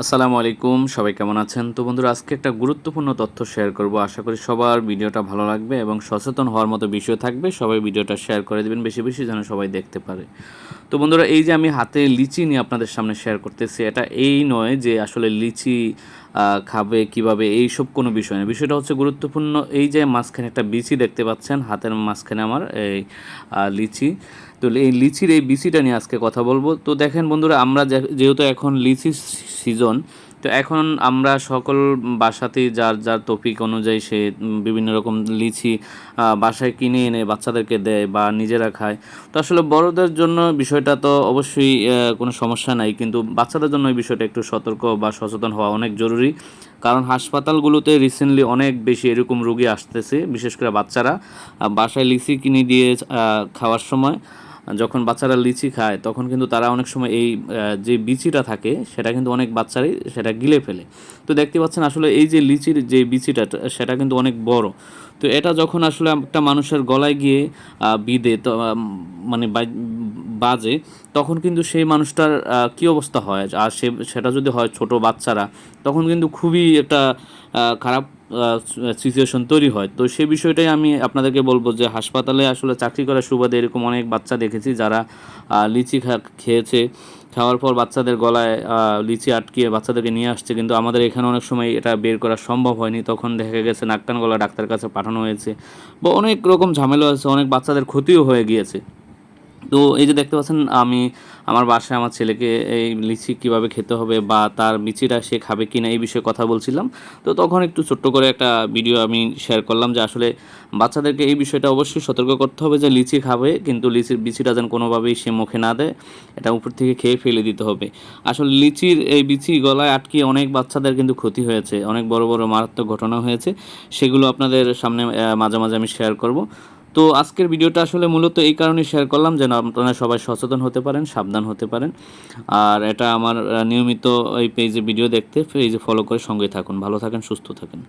আসসালামু আলাইকুম, সবাই কেমন আছেন? তো বন্ধুরা, আজকে একটা গুরুত্বপূর্ণ তথ্য শেয়ার করব। আশা করি সবার ভিডিওটা ভালো লাগবে এবং সচেতন হওয়ার মতো বিষয় থাকবে। সবাই ভিডিওটা শেয়ার করে দিবেন বেশি বেশি, যেন সবাই দেখতে পারে। তো বন্ধুরা, এই যে আমি হাতে লিচি নিয়ে আপনাদের সামনে শেয়ার করতেছি, এটা এই নয় যে আসলে লিচি খাবে কিভাবে, এইসব কোনো বিষয় না। বিষয়টা হচ্ছে গুরুত্বপূর্ণ। এই যে মাঝখানে একটা বিচি দেখতে পাচ্ছেন, হাতের মাঝখানে আমার এই লিচি। তো এই লিচির এই বিচিটা নিয়ে আজকে কথা বলবো। তো দেখেন বন্ধুরা, আমরা যেহেতু এখন লিচি সিজন, তো এখন আমরা সকল বাসাতেই যার যার টপিক অনুযায়ী সে বিভিন্ন রকম লিচি বাসায় কিনে এনে বাচ্চাদেরকে দেয় বা নিজেরা খায়। তো আসলে বড়দের জন্য বিষয়টা তো অবশ্যই কোনো সমস্যা নাই, কিন্তু বাচ্চাদের জন্য এই বিষয়টা একটু সতর্ক বা সচেতন হওয়া অনেক জরুরি। কারণ হাসপাতালগুলোতে রিসেন্টলি অনেক বেশি এরকম রোগী আসতেছে, বিশেষ করে বাচ্চারা বাসায় লিচি কিনে দিয়ে খাওয়ার সময়, যখন বাচ্চারা লিচি খায় তখন কিন্তু তারা অনেক সময় এই যে বিচিটা থাকে সেটা কিন্তু অনেক বাচ্চারাই সেটা গিলে ফেলে। তো দেখতে পাচ্ছেন আসলে এই যে লিচির যে বিচিটা সেটা কিন্তু অনেক বড়। তো এটা যখন আসলে একটা মানুষের গলায় গিয়ে বিঁধে তো মানে বাজে, তখন কিন্তু সেই মানুষটার কী অবস্থা হয়। আর সেটা যদি হয় ছোট বাচ্চারা, তখন কিন্তু খুবই একটা খারাপ সিচুয়েশন তৈরি হয়। তো সেই বিষয়টাই আমি আপনাদেরকে বলবো যে হাসপাতালে আসলে চাকরি করার সুবাদে এরকম অনেক বাচ্চা দেখেছি যারা লিচি খেয়েছে, খাওয়ার পর বাচ্চাদের গলায় লিচি আটকিয়ে বাচ্চাদেরকে নিয়ে আসছে, কিন্তু আমাদের এখানে অনেক সময় এটা বের করা সম্ভব হয়নি। তখন দেখা গেছে নাক কান গলা ডাক্তারের কাছে পাঠানো হয়েছে, বা অনেক রকম ঝামেলা হয়েছে, অনেক বাচ্চাদের ক্ষতিও হয়ে গিয়েছে। তো এই যে দেখতে পাচ্ছেন, আমি আমার বাসায় আমার ছেলেকে এই লিচি কীভাবে খেতে হবে বা তার বিচিটা সে খাবে কি না এই বিষয়ে কথা বলছিলাম। তো তখন একটু ছোট্ট করে একটা ভিডিও আমি শেয়ার করলাম যে আসলে বাচ্চাদেরকে এই বিষয়টা অবশ্যই সতর্ক করতে হবে যে লিচি খাবে, কিন্তু লিচির বিচিটা যেন কোনোভাবেই সে মুখে না দেয়, এটা উপর থেকে খেয়ে ফেলে দিতে হবে। আসলে লিচির এই বিচি গলায় আটকিয়ে অনেক বাচ্চাদের কিন্তু ক্ষতি হয়েছে, অনেক বড় বড় মারাত্মক ঘটনা হয়েছে। সেগুলো আপনাদের সামনে মাঝে মাঝে আমি শেয়ার করব। তো আজকের ভিডিওটা আসলে মূলত এই কারণেই শেয়ার করলাম যেন আপনারা সবাই সচেতন হতে পারেন, সাবধান হতে পারেন। আর এটা আমার নিয়মিত এই পেজে ভিডিও দেখতে পেজে ফলো করে সঙ্গে থাকুন। ভালো থাকেন, সুস্থ থাকেন।